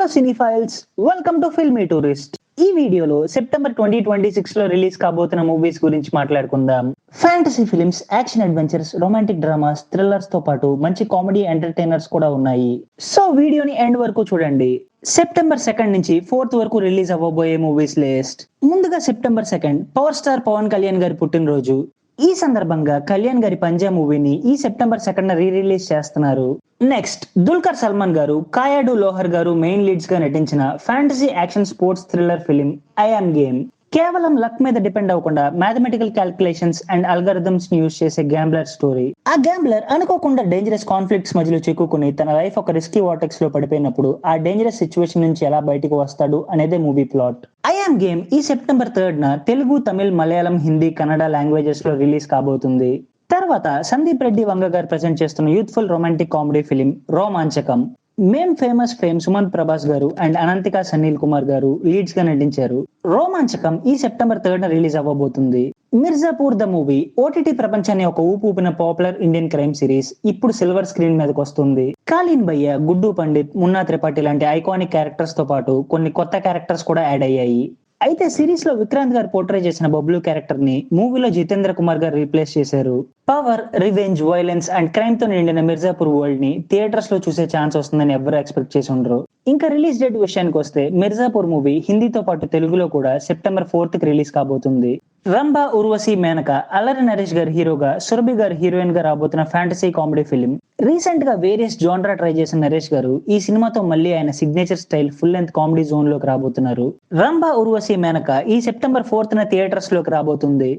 Hello cinephiles, welcome to Filmy Tourist. ఈ వీడియోలో September 2026 లో రిలీజ్ కాబోతున్న మూవీస్ గురించి మాట్లాడుకుందాం. Fantasy films, action adventures, romantic dramas, thrillers తో పాటు మంచి కామెడీ ఎంటర్టైనర్స్ కూడా ఉన్నాయి. సో వీడియోని ఎండ్ వరకు చూడండి. సెప్టెంబర్ 2 నుంచి 4 వరకు రిలీజ్ అవ్వబోయే మూవీస్ లిస్ట్. ముందుగా September 2 power star Pawan Kalyan గారి పుట్టినరోజు. ఈ సందర్భంగా కళ్యాణ్ గారి పంజా మూవీని ఈ సెప్టెంబర్ 2 రీ రిలీజ్ చేస్తున్నారు. నెక్స్ట్ దుల్కర్ సల్మాన్ గారు, కాయాడు లోహర్ గారు మెయిన్ లీడ్స్ గా నటించిన fantasy action sports thriller film I am game. కేవలం లక్ మీద డిపెండ్ అవ్వకుండా మ్యాథమెటికల్ క్యాల్కులేషన్స్ అండ్ అల్గారిథమ్స్ ని యూజ్ చేసే గ్యాంబ్లర్ స్టోరీ. ఆ గ్యాంబ్లర్ అనుకోకుండా డేంజరస్ కాన్ఫ్లిక్ట్స్ మధ్యలో చిక్కుకుని తన లైఫ్ ఒక రిస్కీ వాటెక్స్ లో పడిపోయినప్పుడు ఆ డేంజరస్ సిచ్యువేషన్ నుంచి ఎలా బయటకు వస్తాడు అనేదే movie plot. I am game ఈ సెప్టెంబర్ 3 తెలుగు, తమిళ్, మలయాళం, హిందీ, కన్నడ లాంగ్వేజెస్ లో రిలీజ్ కాబోతుంది. తర్వాత సందీప్ రెడ్డి వంగ గారు ప్రెజెంట్ చేస్తున్న youthful romantic comedy film Romanchakam. Fame Sumanth Prabhas గారు అండ్ అనంతిక సన్నీల్ కుమార్ గారు లీడ్స్ గా నటించారు. రోమాంచకం ఈ సెప్టెంబర్ 3 రిలీజ్ అవ్వబోతుంది. మిర్జాపూర్ ద మూవీ ఓటీటీ ప్రపంచాన్ని ఒక ఊపిన పాపులర్ ఇండియన్ క్రైమ్ సిరీస్ ఇప్పుడు సిల్వర్ స్క్రీన్ మీదకి వస్తుంది. కాలిన్ భయ్య, గుడ్డు పండిత్, మున్నా త్రిపాఠి లాంటి ఐకానిక్ క్యారెక్టర్స్ తో పాటు కొన్ని కొత్త క్యారెక్టర్స్ కూడా యాడ్ అయ్యాయి. అయితే సిరీస్ లో విక్రాంత్ గారు పోర్ట్రే చేసిన బబ్లు క్యారెక్టర్ ని మూవీలో జితేంద్ర కుమార్ గారు రీప్లేస్ చేశారు. Power, revenge, violence and crime తో నిండిన మిర్జాపూర్ వరల్డ్ ని థియేటర్స్ లో చూసే ఛాన్స్ వస్తుందని ఎవరు ఎక్స్పెక్ట్ చేసి ఉండరు. ఇంకా రిలీజ్ డేట్ విషయానికి వస్తే మిర్జాపూర్ మూవీ హిందీతో పాటు తెలుగులో కూడా సెప్టెంబర్ 4 రిలీజ్ కాబోతుంది. రంభా, ఉర్వశి, మేనక, అల్లరి నరేష్ గారు హీరోగా, సురభి గారు హీరోయిన్ గా రాబోతున్న ఫ్యాంటసీ కామెడీ ఫిలిం. రీసెంట్ గా వేరియస్ జాన్రా ట్రై చేసిన నరేష్ గారు ఈ సినిమాతో మళ్ళీ ఆయన signature style full length comedy zone లోకి రాబోతున్నారు. రంభా, ఉర్వశి, మేనక ఈ సెప్టెంబర్ 4 థియేటర్స్ లోకి రాబోతుంది.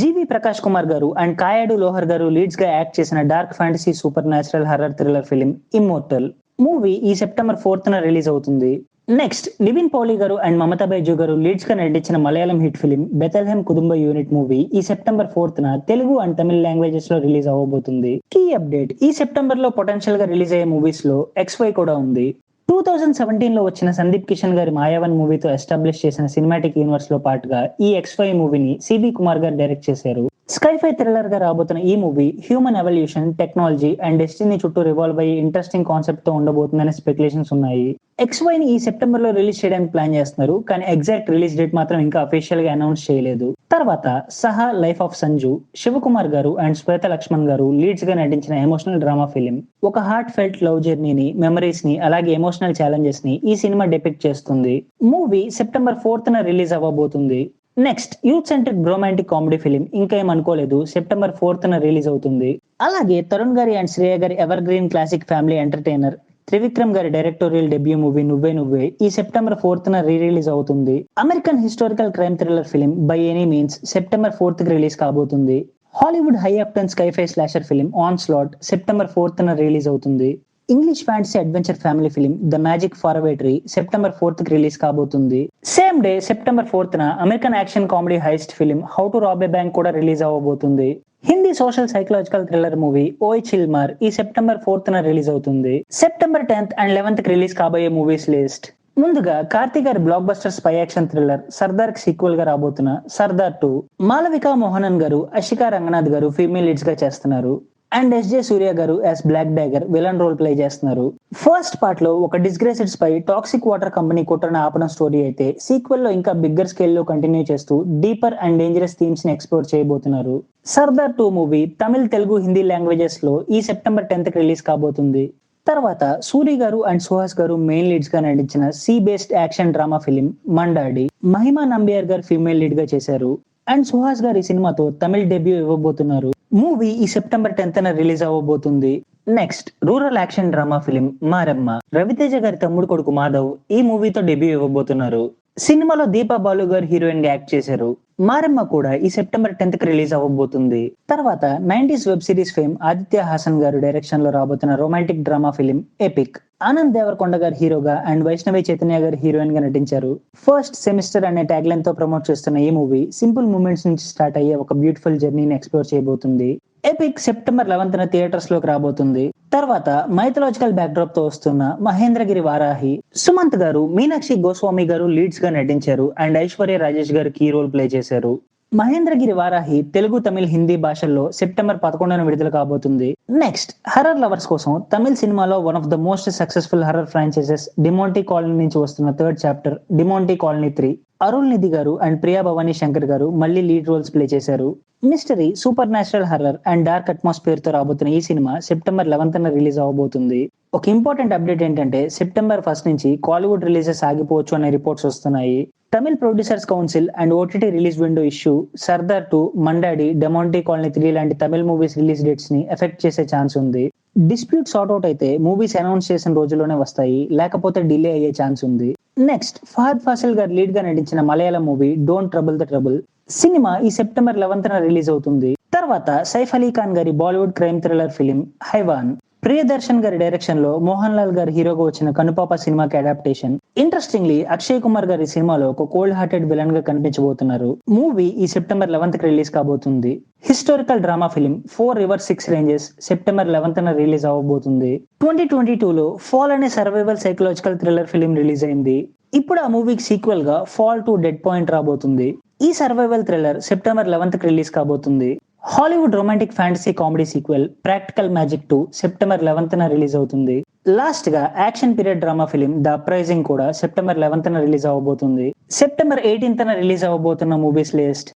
జీవి ప్రకాష్ కుమార్ గారు అండ్ కాయాడు లోహర్ గారు లీడ్స్ గా యాక్ట్ చేసిన dark fantasy super natural horror thriller film immortal movie ఈ సెప్టెంబర్ 4 రిలీజ్ అవుతుంది. నెక్స్ట్ నివిన్ పౌలి గారు అండ్ మమతా బైజు గారు లీడ్స్ గా నటించిన మలయాళం హిట్ ఫిలిం బెథల్హెమ్ కుటుంబ యూనిట్ మూవీ ఈ September 4 Telugu and Tamil languages లో రిలీజ్ అవ్వబోతుంది. కీ అప్డేట్, ఈ సెప్టెంబర్ లో పొటెన్షియల్ గా రిలీజ్ అయ్యే మూవీస్ లో XY కూడా ఉంది. 2017 లో వచ్చిన సందీప్ కిషన్ గారి మాయావన్ మూవీతో ఎస్టాబ్లిష్ చేసిన సినిమాటిక్ యూనివర్స్ లో పాటుగా ఈ XY మూవీని సిబి కుమార్ గారు డైరెక్ట్ చేశారు. స్కైఫై థ్రిల్లర్ గా రాబోతున్న ఈ movie human evolution, technology and destiny చుట్టూ రివాల్వ్ అయ్యి ఇంట్రెస్టింగ్ కాన్సెప్ట్ తో ఉండబోతుందనే స్పెక్యులేషన్స్ ఉన్నాయి. XY ని ఈ సెప్టెంబర్ లో రిలీజ్ చేయడానికి ప్లాన్ చేస్తున్నారు, కానీ ఎగ్జాక్ట్ రిలీజ్ డేట్ మాత్రం ఇంకా అఫీషియల్ గా అనౌన్స్ చేయలేదు. తర్వాత సహా, లైఫ్ ఆఫ్ సంజు, శివకుమార్ గారు అండ్ శ్వేత లక్ష్మణ్ గారు లీడ్స్ గా నటించిన ఎమోషనల్ డ్రామా ఫిలిం. ఒక హార్ట్ ఫెల్ట్ లవ్ జర్నీని, మెమరీస్ ని, అలాగే ఎమోషనల్ ఛాలెంజెస్ ని ఈ సినిమా డిపిక్ట్ చేస్తుంది. మూవీ సెప్టెంబర్ 4 రిలీజ్ అవ్వబోతుంది. Next youth centric romantic comedy film ఇంకేం అనుకోలేదు, సెప్టెంబర్ 4 రిలీజ్ అవుతుంది. అలాగే తరుణ్ గారి అండ్ శ్రేయ గారి evergreen classic family entertainer Trivikram గారి directorial debut movie Nuvve Nuvve ఈ సెప్టెంబర్ 4 రీ రిలీజ్ అవుతుంది. American historical crime thriller film by any means September 4 release కాబోతుంది. Hollywood high octane sci-fi slasher film onslaught September 4 release అవుతుంది. English fantasy adventure family film the magic far away tree September 4 release కాబోతుంది. Same day September 4 American action comedy heist film how to rob a bank కూడా release అవ్వబోతుంది. Hindi social psychological thriller movie Oye Chilmar ఈ September 4 release అవుతుంది. September 10 and 11 release కాబోయే movies list. ముందుగా కార్తీక్ గారి blockbuster spy action thriller Sardar కి sequel గా రాబోతున్న సర్దార్ 2. మాలవిక మోహనన్ గారు, అషికా రంగనాథ్ గారు ఫీమేల్ లీడ్స్ గా చేస్తున్నారు అండ్ SJ సూర్య గారు as black dagger villain role play చేస్తున్నారు. ఫస్ట్ పార్ట్ లో ఒక disgraced spy toxic water company కుట్రను ఆపడం స్టోరీ అయితే, సీక్వెల్ లో ఇంకా బిగ్గర్ స్కేల్ లో కంటిన్యూ చేస్తూ డీపర్ అండ్ డేంజరస్ థీమ్స్ ని ఎక్స్ప్లోర్ చేయబోతున్నారు. సర్దార్ 2 మూవీ తమిళ్, తెలుగు, హిందీ లాంగ్వేజెస్ లో ఈ సెప్టెంబర్ 10 రిలీజ్ కాబోతుంది. తర్వాత సూరి గారు అండ్ సుహాస్ గారు మెయిన్ లీడ్స్ గా నటించిన sea based action drama film Mandaadi. Mahima Nambiar గారు ఫీమేల్ లీడ్ గా చేశారు అండ్ సుహాస్ గారు ఈ సినిమాతో తమిళ్ డెబ్యూ ఇవ్వబోతున్నారు. మూవీ ఈ సెప్టెంబర్ 10 రిలీజ్ అవ్వబోతుంది. Next rural action drama film Maramma. Ravi Teja గారి తమ్ముడు కొడుకు మాధవ్ ఈ మూవీతో డెబ్యూ ఇవ్వబోతున్నారు. సినిమాలో దీపా బాలు గారు హీరోయిన్ గా యాక్ట్ చేశారు. మారమ్మ కూడా ఈ సెప్టెంబర్ 10 రిలీజ్ అవ్వబోతుంది. తర్వాత 90s web series fame Aditya Hasan గారు డైరెక్షన్ లో రాబోతున్న romantic drama film epic. Anand Deverakonda గారు హీరోగా అండ్ వైష్ణవి చైతన్య గారు హీరోయిన్ గా నటించారు. ఫస్ట్ సెమిస్టర్ అనే ట్యాగ్ లైన్ తో ప్రమోట్ చేస్తున్న ఈ మూవీ సింపుల్ మూమెంట్స్ నుంచి స్టార్ట్ అయ్యే ఒక బ్యూటిఫుల్ జర్నీని ఎక్స్ప్లోర్ చేయబోతుంది. ఎపిక్ సెప్టెంబర్ 11 థియేటర్స్ లోకి రాబోతుంది. తర్వాత మైథలాజికల్ బ్యాక్డ్రాప్ తో వస్తున్న మహేంద్రగిరి వారాహి. సుమంత్ గారు, మీనాక్షి గోస్వామి గారు లీడ్స్ గా నటించారు అండ్ ఐశ్వర్య రాజేష్ గారు కీ రోల్ ప్లే చేశారు. మహేంద్రగిరి వారాహి తెలుగు, తమిళ్, హిందీ భాషల్లో సెప్టెంబర్ 11న విడుదల కాబోతుంది. నెక్స్ట్, హర్రర్ లవర్స్ కోసం తమిళ్ సినిమాలో one of the most successful horror franchises Demonte Colony నుంచి వస్తున్న third chapter Demonte Colony 3. Arulnithi గారు అండ్ ప్రియా భవానీ శంకర్ గారు మళ్ళీ లీడ్ రోల్స్ ప్లే చేశారు. Mystery, supernatural horror and dark atmosphere తో రాబోతున్న ఈ సినిమా సెప్టెంబర్ 11న రిలీజ్ అవబోతుంది. ఒక ఇంపార్టెంట్ అప్డేట్ ఏంటంటే సెప్టెంబర్ 1 నుంచి కాలీవుడ్ రిలీజెస్ ఆగిపోవచ్చు అనే రిపోర్ట్స్ వస్తున్నాయి. Tamil producers council and OTT release window issue Sardar 2, Mandaadi, Demonte Colony 3 లాంటి తమిళ్ మూవీస్ రిలీజ్ డేట్స్ ని ఎఫెక్ట్ చేసే ఛాన్స్ ఉంది. డిస్ప్యూట్ సార్ట్ అవుట్ అయితే మూవీస్ అనౌన్స్ చేసిన రోజుల్లోనే వస్తాయి, లేకపోతే డిలే అయ్యే ఛాన్స్ ఉంది. నెక్స్ట్, ఫహద్ ఫాసిల్ గారు లీడ్ గా నటించిన Malayalam movie don't trouble the trouble cinema ఈ సెప్టెంబర్ 11న రిలీజ్ అవుతుంది. తర్వాత సైఫ్ అలీ ఖాన్ గారి Bollywood crime thriller film Haiwaan, Priyadarshan గారి డైరెక్షన్ లో మోహన్ లాల్ గారి హీరోగా వచ్చిన కనుపాప సినిమాకి అడాప్టేషన్. ఇంట్రెస్టింగ్లీ అక్షయ్ కుమార్ గారి సినిమాలో ఒక కోల్డ్ హార్టెడ్ విలన్ గా కనిపించబోతున్నారు. మూవీ ఈ సెప్టెంబర్ 11కి రిలీజ్ కాబోతుంది. Historical drama film 4 Rivers 6 Ranges September 11న రిలీజ్ అవబోతుంది. 2022లో ఫాల్ అనే survival psychological thriller film release అయింది. ఇప్పుడు ఆ మూవీకి సీక్వెల్ గా ఫాల్ టు డెడ్ పాయింట్ రాబోతుంది. ఈ సర్వైవల్ థ్రిల్లర్ సెప్టెంబర్ 11కి రిలీజ్ కాబోతుంది. Hollywood romantic fantasy comedy sequel practical magic 2 September 11న రిలీజ్ అవుతుంది. లాస్ట్ గా action period drama film the uprising కూడా సెప్టెంబర్ 11న రిలీజ్ అవబోతుంది. సెప్టెంబర్ 18న రిలీజ్ అవబోతున్న మూవీస్ లిస్ట్.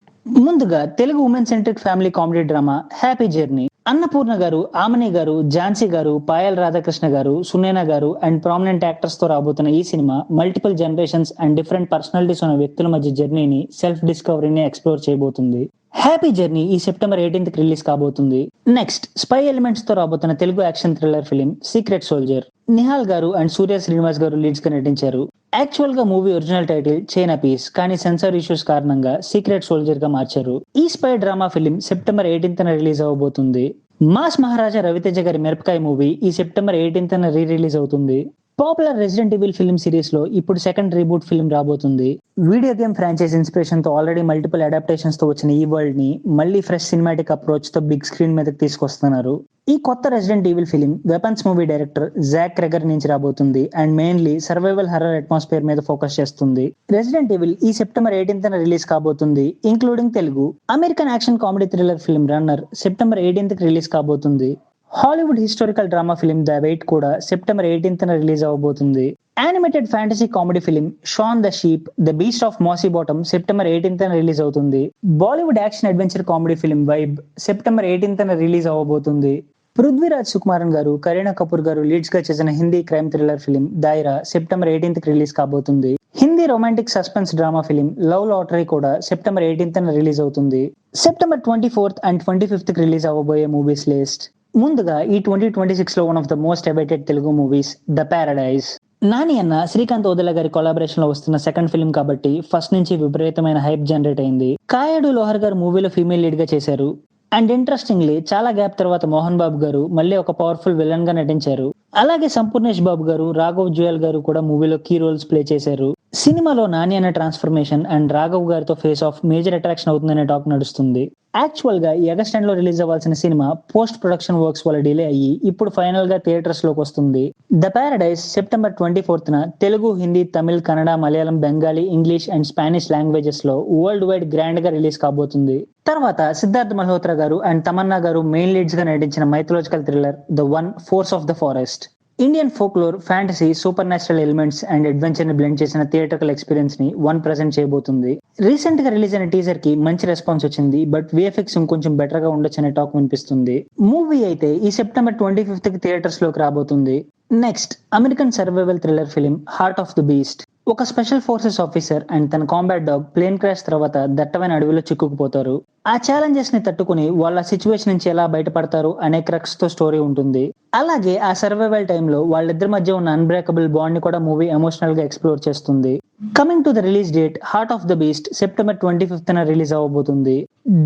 ముందుగా Telugu women centric family comedy drama happy journey. Annapurna గారు, ఆమని గారు, ఝాన్సీ గారు, పాయల్ రాధాకృష్ణ గారు, సునేనా గారు అండ్ ప్రామినెంట్ యాక్టర్స్ తో రాబోతున్న ఈ సినిమా multiple generations and different personalities ఉన్న వ్యక్తుల మధ్య జర్నీని, సెల్ఫ్ డిస్కవరీని ఎక్స్ప్లోర్ చేయబోతుంది. హ్యాపీ జర్నీ ఈ సెప్టెంబర్ 18కి రిలీజ్ కాబోతుంది. నెక్స్ట్, స్పై ఎలిమెంట్స్ తో రాబోతున్న Telugu action thriller film secret soldier. Nihal గారు అండ్ సూర్య శ్రీనివాస్ గారు లీడ్స్ గా నటించారు. యాక్చువల్ గా movie original title China piece, కానీ సెన్సార్ ఇష్యూస్ కారణంగా సీక్రెట్ సోల్జర్ గా మార్చారు. ఈ స్పై డ్రామా ఫిలిం సెప్టెంబర్ 18న రిలీజ్ అవబోతుంది. మాస్ మహారాజా రవితేజ గారి మిరపకాయ మూవీ ఈ సెప్టెంబర్ 18న రిలీజ్ అవుతుంది. Popular resident evil film series లో ఇప్పుడు సెకండ్ రీబూట్ ఫిల్మ్ రాబోతుంది. వీడియో గేమ్ ఫ్రాంచైజ్ ఇన్స్పిరేషన్ తో ఆల్రెడీ మల్టిపుల్ అడాప్టేషన్స్ తో వచ్చిన ఈ వరల్డ్ ని మళ్ళీ ఫ్రెష్ సినిమాటిక్ అప్రోచ్ తో బిగ్ స్క్రీన్ మీదకి తీసుకొస్తున్నారు. ఈ కొత్త resident evil film weapons movie director Jack Cregger నుంచి రాబోతుంది and mainly survival horror atmosphere మీద ఫోకస్ చేస్తుంది. రెసిడెంట్ ఈవిల్ ఈ సెప్టెంబర్ 18న రిలీజ్ కాబోతుంది, including Telugu. American action comedy thriller film runner September 18కి రిలీజ్ కాబోతుంది. Hollywood historical drama film the weight కూడా సెప్టెంబర్ 18న రిలీజ్ అవబోతుంది. Animated fantasy comedy film Shaun the sheep the beast of Mossy bottom September 18న release అవుతుంది. Bollywood action adventure comedy film vibe September 18న release అవబోతుంది. పృథ్వీరాజ్ సుకుమారన్ గారు, కరీనా కపూర్ గారు లీడ్స్ గా చేసిన Hindi crime thriller film Daayra September 18కి రిలీజ్ కాబోతుంది. Hindi romantic suspense drama film love lottery కూడా సెప్టెంబర్ 18న రిలీజ్ అవుతుంది. September 24th and 25th release అవ్వబోయే మూవీస్ లిస్ట్. ముందుగా ఈ 2026లో one of the most awaited Telugu movies the paradise. Nani అన్న శ్రీకాంత్ ఓదెల గారి కొలాబరేషన్ లో వస్తున్న సెకండ్ ఫిల్మ్ కాబట్టి ఫస్ట్ నుంచి విపరీతమైన హైప్ జనరేట్ అయింది. కాయడు లోహర్ గారు మూవీలో ఫీమేల్ లీడ్ గా చేశారు. అండ్ ఇంట్రెస్టింగ్లీ చాలా గ్యాప్ తర్వాత మోహన్ బాబు గారు మళ్ళీ ఒక పవర్ఫుల్ విలన్ గా నటించారు. అలాగే సంపూర్ణేష్ బాబు గారు, రాఘవ్ జుయల్ గారు కూడా మూవీలో కీ రోల్స్ ప్లే చేశారు. సినిమాలో నాని అనే ట్రాన్స్ఫర్మేషన్ అండ్ రాఘవ్ గారితో ఫేస్ ఆఫ్ మేజర్ అట్రాక్షన్ అవుతుందనే టాక్ నడుస్తుంది. యాక్చువల్ గా ఈ ఆగస్ట్ ఎండ్ లో రిలీజ్ అవ్వాల్సిన సినిమా పోస్ట్ ప్రొడక్షన్ వర్క్స్ వల్ల డిలే అయ్యి ఇప్పుడు ఫైనల్ గా థియేటర్స్ లోకి వస్తుంది. The paradise September 24th Telugu, Hindi, Tamil, Kannada, Malayalam, Bengali, English and Spanish languages లో వరల్డ్ వైడ్ గ్రాండ్ గా రిలీజ్ కాబోతుంది. తర్వాత సిద్ధార్థ్ మల్హోత్రా గారు అండ్ తమన్నా గారు మెయిన్ లీడ్స్ గా నటించిన mythological thriller the one force of the forest. Indian folklore, fantasy, super natural elements and adventure ని blend చేసిన థియేటర్కల్ ఎక్స్పీరియన్స్ ని వన్ ప్రెజెంట్ చేయబోతుంది. రీసెంట్ గా రిలీజ్ అయిన టీజర్ కి మంచి రెస్పాన్స్ వచ్చింది, బట్ విఎఫ్ఎక్స్ ఇంకొంచెం బెటర్ గా ఉండొచ్చు అనే టాక్ వినిపిస్తుంది. మూవీ అయితే ఈ సెప్టెంబర్ 25th థియేటర్స్ లోకి రాబోతుంది. Next, American survival thriller film heart of the beast. ఒక స్పెషల్ ఫోర్సెస్ ఆఫీసర్ అండ్ తన కాంబాట్ డాగ్ ప్లేన్ క్రాష్ తర్వాత దట్టమైన అడవిలో చిక్కుకుపోతారు. ఆ ఛాలెంజెస్ ని తట్టుకుని వాళ్ళ సిచ్యువేషన్ నుంచి ఎలా బయటపడతారు అనే క్రక్స్ తో స్టోరీ ఉంటుంది. అలాగే ఆ సర్వైవల్ టైంలో వాళ్ళిద్దరి మధ్య ఉన్న అన్బ్రేకబుల్ బాండ్ ని కూడా మూవీ ఎమోషనల్ గా ఎక్స్ప్లోర్ చేస్తుంది. Coming to the release date, heart of the beast September 25th release అవబోతుంది.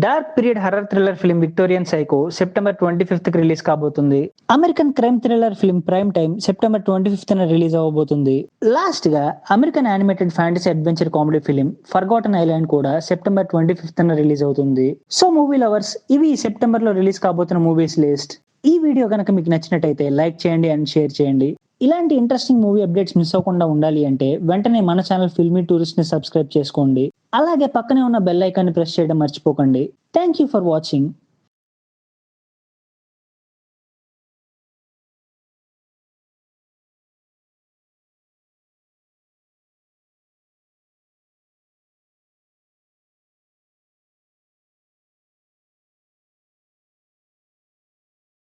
Dark period horror thriller film Victorian psycho September 25th release కాబోతుంది. American crime thriller film prime time September 25th release అవబోతుంది. Last గా American animated fantasy adventure comedy film forgotten island కూడా September 25th release అవుతుంది. So movie lovers, ఇవి September లో release కాబోతున్న movies list. ఈ video కనుక మీకు నచ్చినట్టయితే లైక్ చేయండి అండ్ షేర్ చేయండి. ఇలాంటి ఇంట్రెస్టింగ్ మూవీ అప్డేట్స్ మిస్ అవ్వకుండా ఉండాలి అంటే వెంటనే మన ఛానల్ ఫిల్మీ టూరిస్ట్ ని సబ్స్క్రైబ్ చేసుకోండి. అలాగే పక్కనే ఉన్న బెల్ ఐకాన్ ని ప్రెస్ చేయడం మర్చిపోకండి. Thank you for watching.